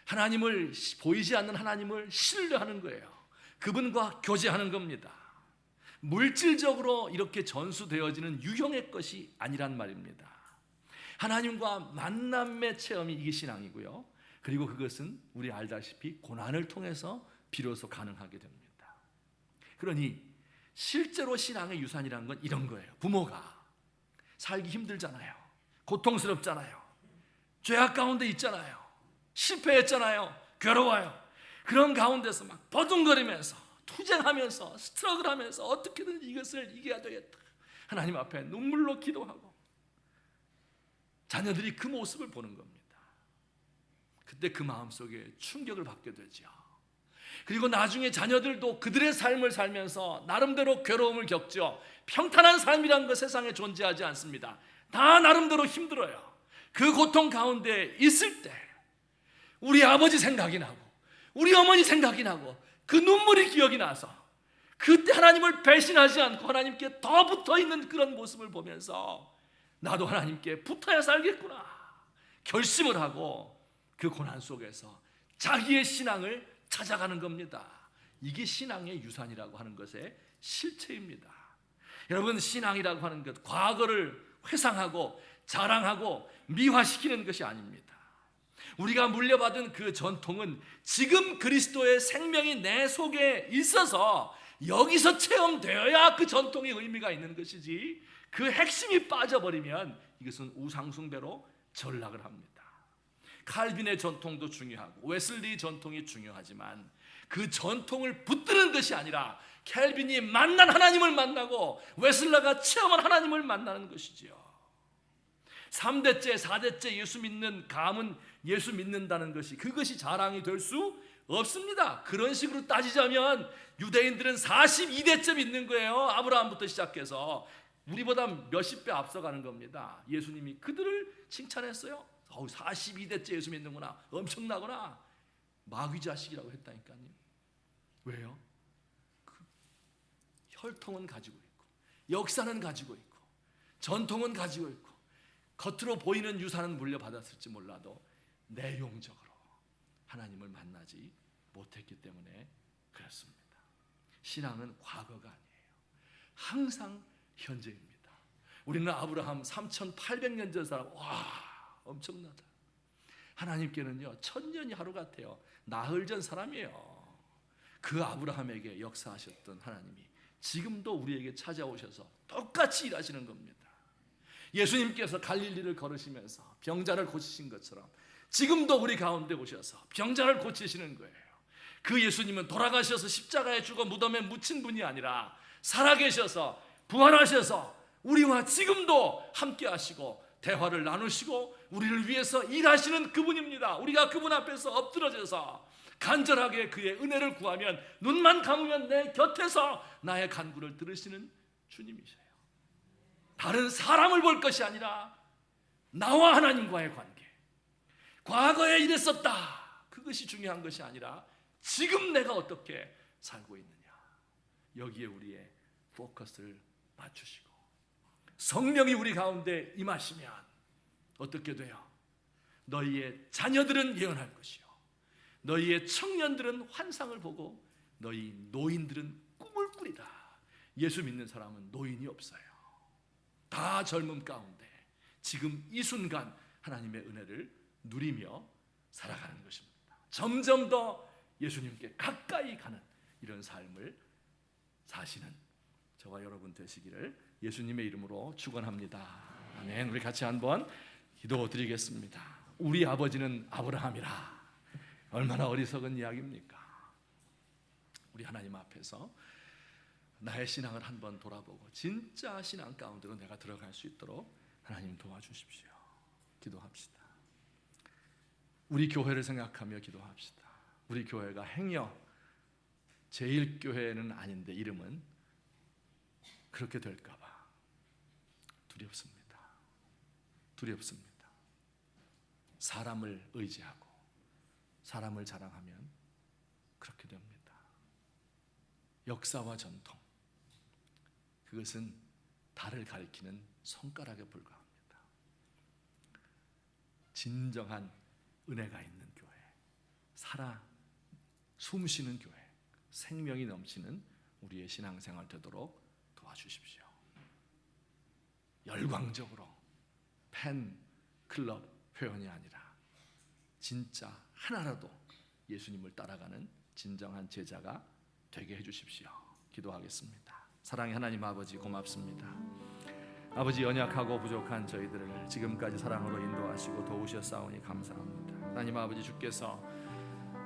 [SPEAKER 1] 하나님을, 보이지 않는 하나님을 신뢰하는 거예요. 그분과 교제하는 겁니다. 물질적으로 이렇게 전수되어지는 유형의 것이 아니란 말입니다. 하나님과 만남의 체험이 이게 신앙이고요. 그리고 그것은 우리 알다시피 고난을 통해서 비로소 가능하게 됩니다. 그러니 실제로 신앙의 유산이라는 건 이런 거예요. 부모가 살기 힘들잖아요. 고통스럽잖아요. 죄악 가운데 있잖아요. 실패했잖아요. 괴로워요. 그런 가운데서 막 버둥거리면서 투쟁하면서 스트러글하면서 어떻게든 이것을 이겨야 되겠다. 하나님 앞에 눈물로 기도하고 자녀들이 그 모습을 보는 겁니다. 그때 그 마음속에 충격을 받게 되죠. 그리고 나중에 자녀들도 그들의 삶을 살면서 나름대로 괴로움을 겪죠. 평탄한 삶이란 것 세상에 존재하지 않습니다. 다 나름대로 힘들어요. 그 고통 가운데 있을 때 우리 아버지 생각이 나고 우리 어머니 생각이 나고 그 눈물이 기억이 나서 그때 하나님을 배신하지 않고 하나님께 더 붙어있는 그런 모습을 보면서 나도 하나님께 붙어야 살겠구나 결심을 하고 그 고난 속에서 자기의 신앙을 찾아가는 겁니다. 이게 신앙의 유산이라고 하는 것의 실체입니다. 여러분, 신앙이라고 하는 것, 과거를 회상하고 자랑하고 미화시키는 것이 아닙니다. 우리가 물려받은 그 전통은 지금 그리스도의 생명이 내 속에 있어서 여기서 체험되어야 그 전통의 의미가 있는 것이지, 그 핵심이 빠져버리면 이것은 우상숭배로 전락을 합니다. 칼빈의 전통도 중요하고 웨슬리 전통이 중요하지만 그 전통을 붙드는 것이 아니라 캘빈이 만난 하나님을 만나고 웨슬라가 체험한 하나님을 만나는 것이지요. 3대째 4대째 예수 믿는 감은 예수 믿는다는 것이, 그것이 자랑이 될 수 없습니다. 그런 식으로 따지자면 유대인들은 42대째 믿는 거예요. 아브라함부터 시작해서 우리보다 몇십 배 앞서가는 겁니다. 예수님이 그들을 칭찬했어요. 42대째 예수 믿는구나, 엄청나구나. 마귀 자식이라고 했다니까요. 왜요? 그 혈통은 가지고 있고 역사는 가지고 있고 전통은 가지고 있고 겉으로 보이는 유산은 물려받았을지 몰라도 내용적으로 하나님을 만나지 못했기 때문에 그렇습니다. 신앙은 과거가 아니에요. 항상 현재입니다. 우리는 아브라함 3800년 전 사람, 와, 엄청나다. 하나님께는요 1000년이 하루 같아요. 나흘 전 사람이에요. 그 아브라함에게 역사하셨던 하나님이 지금도 우리에게 찾아오셔서 똑같이 일하시는 겁니다. 예수님께서 갈릴리를 걸으시면서 병자를 고치신 것처럼 지금도 우리 가운데 오셔서 병자를 고치시는 거예요. 그 예수님은 돌아가셔서 십자가에 죽어 무덤에 묻힌 분이 아니라 살아계셔서 부활하셔서 우리와 지금도 함께 하시고 대화를 나누시고 우리를 위해서 일하시는 그분입니다. 우리가 그분 앞에서 엎드러져서 간절하게 그의 은혜를 구하면, 눈만 감으면 내 곁에서 나의 간구를 들으시는 주님이세요. 다른 사람을 볼 것이 아니라 나와 하나님과의 관계, 과거에 이랬었다, 그것이 중요한 것이 아니라 지금 내가 어떻게 살고 있느냐, 여기에 우리의 포커스를 맞추시고 성령이 우리 가운데 임하시면 어떻게 돼요? 너희의 자녀들은 예언할 것이요, 너희의 청년들은 환상을 보고 너희 노인들은 꿈을 꾸리다. 예수 믿는 사람은 노인이 없어요. 다 젊음 가운데 지금 이 순간 하나님의 은혜를 누리며 살아가는 것입니다. 점점 더 예수님께 가까이 가는 이런 삶을 사시는 저와 여러분 되시기를 예수님의 이름으로 축원합니다. 아멘. 우리 같이 한번 기도드리겠습니다. 우리 아버지는 아브라함이라. 얼마나 어리석은 이야기입니까? 우리 하나님 앞에서 나의 신앙을 한번 돌아보고 진짜 신앙 가운데로 내가 들어갈 수 있도록 하나님 도와주십시오. 기도합시다. 우리 교회를 생각하며 기도합시다. 우리 교회가 행여 제1교회는 아닌데 이름은 그렇게 될까 봐 두렵습니다. 두렵습니다. 사람을 의지하고 사람을 자랑하면 그렇게 됩니다. 역사와 전통, 그것은 달을 가리키는 손가락에 불과합니다. 진정한 은혜가 있는 교회, 살아 숨쉬는 교회, 생명이 넘치는 우리의 신앙생활 되도록 도와주십시오. 열광적으로 팬클럽 회원이 아니라 진짜 하나라도 예수님을 따라가는 진정한 제자가 되게 해주십시오. 기도하겠습니다. 사랑의 하나님 아버지, 고맙습니다. 아버지, 연약하고 부족한 저희들을 지금까지 사랑으로 인도하시고 도우셨사오니 감사합니다. 하나님 아버지, 주께서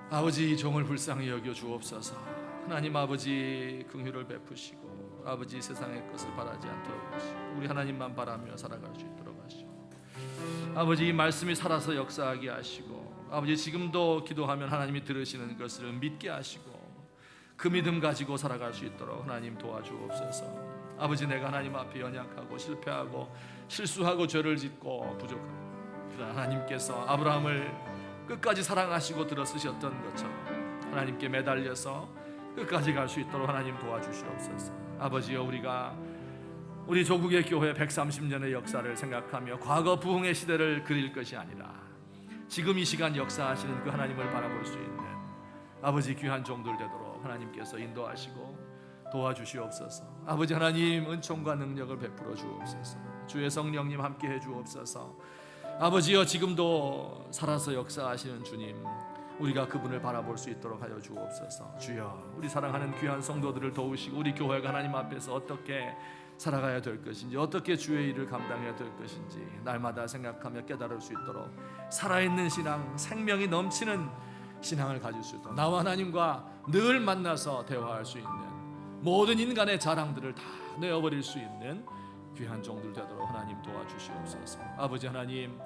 [SPEAKER 1] 아버지 이 종을 불쌍히 여겨 주옵소서. 하나님 아버지 긍휼을 베푸시고 아버지 세상의 것을 바라지 않도록 하시고 우리 하나님만 바라며 살아갈 수 있도록 하시고 아버지 이 말씀이 살아서 역사하게 하시고 아버지 지금도 기도하면 하나님이 들으시는 것을 믿게 하시고 그 믿음 가지고 살아갈 수 있도록 하나님 도와주옵소서. 아버지, 내가 하나님 앞에 연약하고 실패하고 실수하고 죄를 짓고 부족합니다. 그러나 하나님께서 아브라함을 끝까지 사랑하시고 들어 쓰셨던 것처럼 하나님께 매달려서 끝까지 갈 수 있도록 하나님 도와주시옵소서. 아버지여, 우리 조국의 교회 130년의 역사를 생각하며 과거 부흥의 시대를 그릴 것이 아니라 지금 이 시간 역사하시는 그 하나님을 바라볼 수 있는 아버지 귀한 종들 되도록 하나님께서 인도하시고 도와주시옵소서. 아버지 하나님, 은총과 능력을 베풀어 주옵소서. 주의 성령님 함께해 주옵소서. 아버지여, 지금도 살아서 역사하시는 주님, 우리가 그분을 바라볼 수 있도록 하여 주옵소서. 주여, 우리 사랑하는 귀한 성도들을 도우시고 우리 교회가 하나님 앞에서 어떻게 살아가야 될 것인지, 어떻게 주의 일을 감당해야 될 것인지 날마다 생각하며 깨달을 수 있도록 살아있는 신앙, 생명이 넘치는 신앙을 가질 수 있도록, 나와 하나님과 늘 만나서 대화할 수 있는, 모든 인간의 자랑들을 다 내어버릴 수 있는 귀한 종들 되도록 하나님 도와주시옵소서. 아버지 하나님,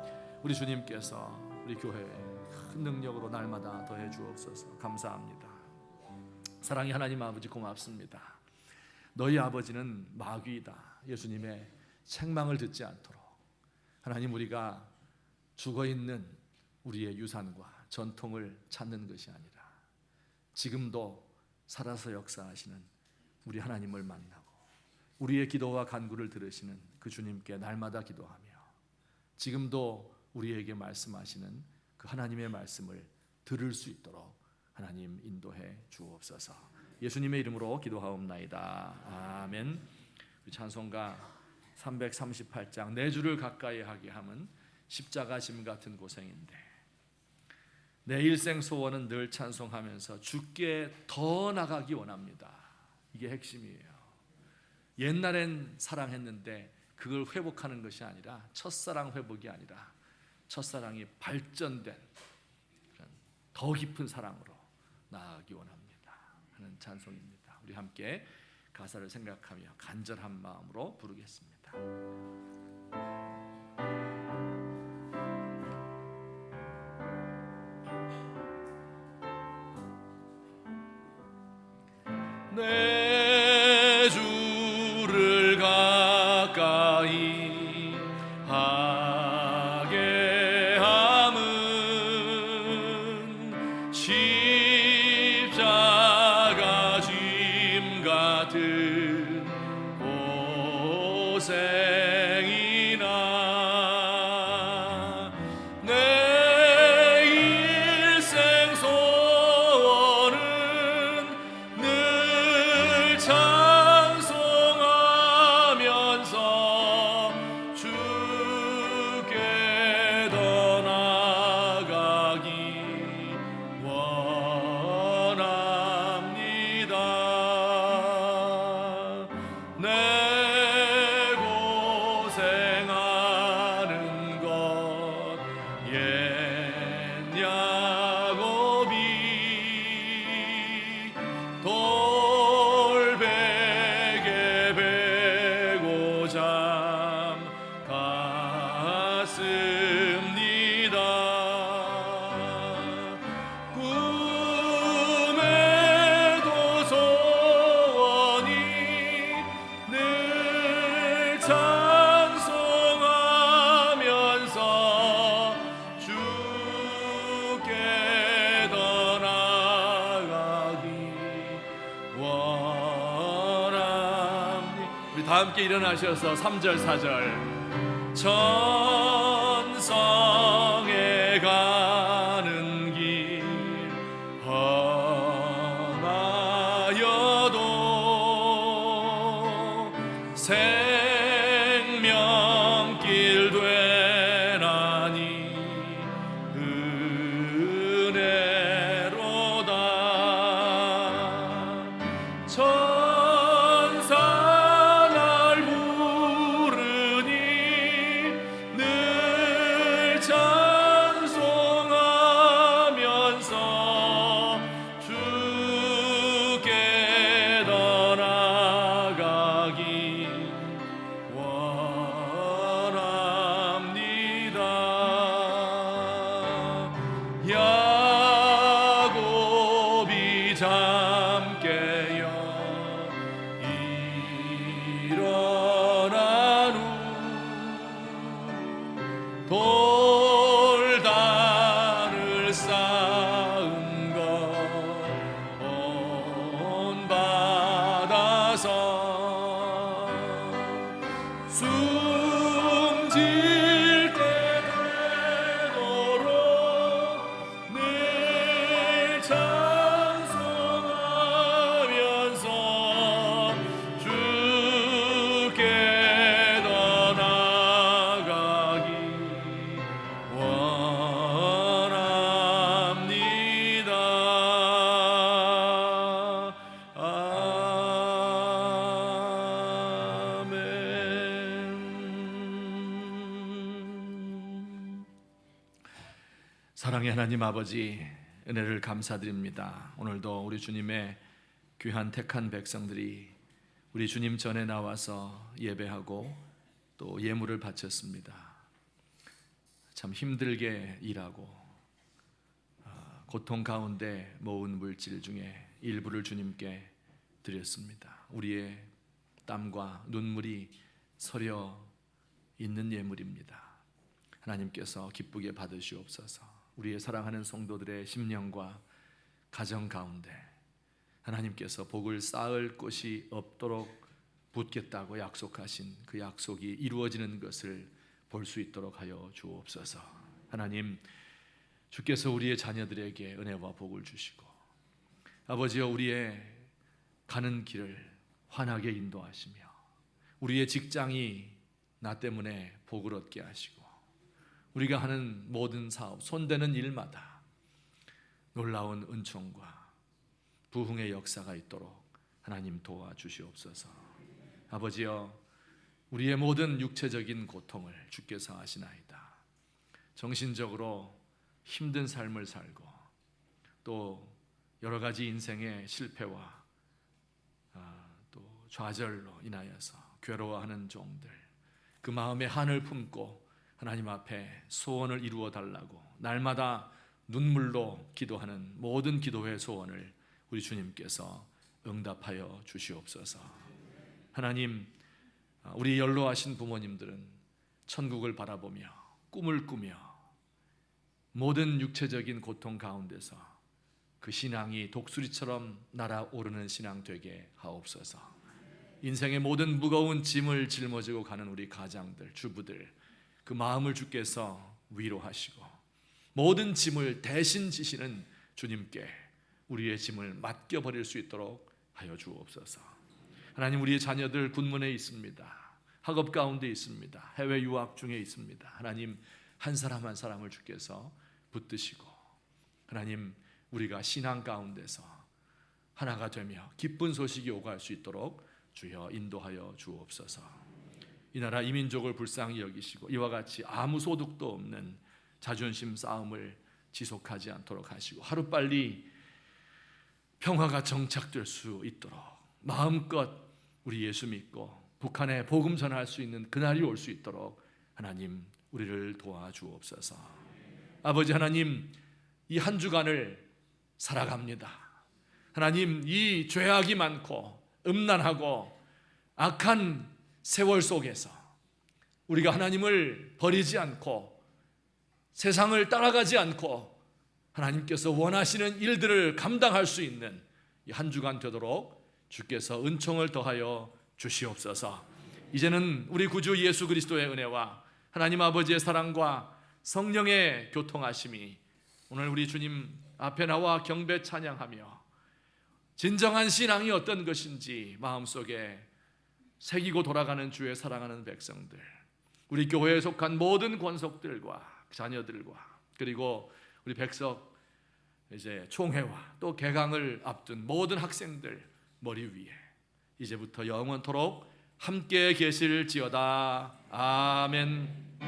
[SPEAKER 1] 우리 주님께서 우리 교회에 큰 능력으로 날마다 더해 주옵소서. 감사합니다. 사랑의 하나님 아버지, 고맙습니다. 너희 아버지는 마귀이다. 예수님의 책망을 듣지 않도록 하나님, 우리가 죽어있는 우리의 유산과 전통을 찾는 것이 아니라 지금도 살아서 역사하시는 우리 하나님을 만나고 우리의 기도와 간구를 들으시는 그 주님께 날마다 기도하며 지금도 우리에게 말씀하시는 그 하나님의 말씀을 들을 수 있도록 하나님 인도해 주옵소서. 예수님의 이름으로 기도하옵나이다. 아멘. 찬송가 338장 내 주를 가까이 하게 함은 십자가 짐 같은 고생인데, 내 일생 소원은 늘 찬송하면서 주께 더 나가기 원합니다. 이게 핵심이에요. 옛날엔 사랑했는데 그걸 회복하는 것이 아니라, 첫사랑 회복이 아니라 첫사랑이 발전된 더 깊은 사랑으로 나아가기 원합니다 하는 찬송입니다. 우리 함께 가사를 생각하며 간절한 마음으로 부르겠습니다. 내 주를 가까이 하게 함은 십자가 짐 같은 고생이나 내 일생 소원은 늘 찬송하면서 주께 더 나아가기 원합니다. 내 고생하는 것 옛 야곱이 돌베개 베고 잠갔습니다. 꿈에도 소원이 늘 찬송하면서 주께 더 나아가기 원합니다. 우리 다 함께 일어나셔서 3절 4절 천성에 가는 길 험하여도 생명길 되나니 은혜로다. 천사 날 부르니 늘 찬송하면서 사랑의 하나님 아버지, 은혜를 감사드립니다. 오늘도 우리 주님의 귀한 택한 백성들이 우리 주님 전에 나와서 예배하고 또 예물을 바쳤습니다. 참 힘들게 일하고 고통 가운데 모은 물질 중에 일부를 주님께 드렸습니다. 우리의 땀과 눈물이 서려 있는 예물입니다. 하나님께서 기쁘게 받으시옵소서. 우리의 사랑하는 성도들의 심령과 가정 가운데 하나님께서 복을 쌓을 곳이 없도록 붓겠다고 약속하신 그 약속이 이루어지는 것을 볼 수 있도록 하여 주옵소서. 하나님, 주께서 우리의 자녀들에게 은혜와 복을 주시고 아버지여, 우리의 가는 길을 환하게 인도하시며 우리의 직장이 나 때문에 복을 얻게 하시고 우리가 하는 모든 사업, 손대는 일마다 놀라운 은총과 부흥의 역사가 있도록 하나님 도와주시옵소서. 아버지여, 우리의 모든 육체적인 고통을 주께서 아시나이다. 정신적으로 힘든 삶을 살고 또 여러 가지 인생의 실패와 또 좌절로 인하여서 괴로워하는 종들, 그 마음에 한을 품고 하나님 앞에 소원을 이루어 달라고 날마다 눈물로 기도하는 모든 기도의 소원을 우리 주님께서 응답하여 주시옵소서. 하나님, 우리 연로하신 부모님들은 천국을 바라보며 꿈을 꾸며 모든 육체적인 고통 가운데서 그 신앙이 독수리처럼 날아오르는 신앙 되게 하옵소서. 인생의 모든 무거운 짐을 짊어지고 가는 우리 가장들, 주부들, 그 마음을 주께서 위로하시고 모든 짐을 대신 지시는 주님께 우리의 짐을 맡겨버릴 수 있도록 하여 주옵소서. 하나님, 우리의 자녀들 군문에 있습니다. 학업 가운데 있습니다. 해외 유학 중에 있습니다. 하나님, 한 사람 한 사람을 주께서 붙드시고 하나님, 우리가 신앙 가운데서 하나가 되며 기쁜 소식이 오갈 수 있도록 주여 인도하여 주옵소서. 이 나라 이 민족을 불쌍히 여기시고 이와 같이 아무 소득도 없는 자존심 싸움을 지속하지 않도록 하시고 하루빨리 평화가 정착될 수 있도록 마음껏 우리 예수 믿고 북한에 복음 전할 수 있는 그날이 올 수 있도록 하나님, 우리를 도와주옵소서. 아버지 하나님, 이 한 주간을 살아갑니다. 하나님, 이 죄악이 많고 음란하고 악한 세월 속에서 우리가 하나님을 버리지 않고 세상을 따라가지 않고 하나님께서 원하시는 일들을 감당할 수 있는 이 한 주간 되도록 주께서 은총을 더하여 주시옵소서. 이제는 우리 구주 예수 그리스도의 은혜와 하나님 아버지의 사랑과 성령의 교통하심이 오늘 우리 주님 앞에 나와 경배 찬양하며 진정한 신앙이 어떤 것인지 마음속에 새기고 돌아가는 주의 사랑하는 백성들, 우리 교회에 속한 모든 권속들과 자녀들과 그리고 우리 백석 이제 총회와 또 개강을 앞둔 모든 학생들 머리 위에 이제부터 영원토록 함께 계실지어다. 아멘.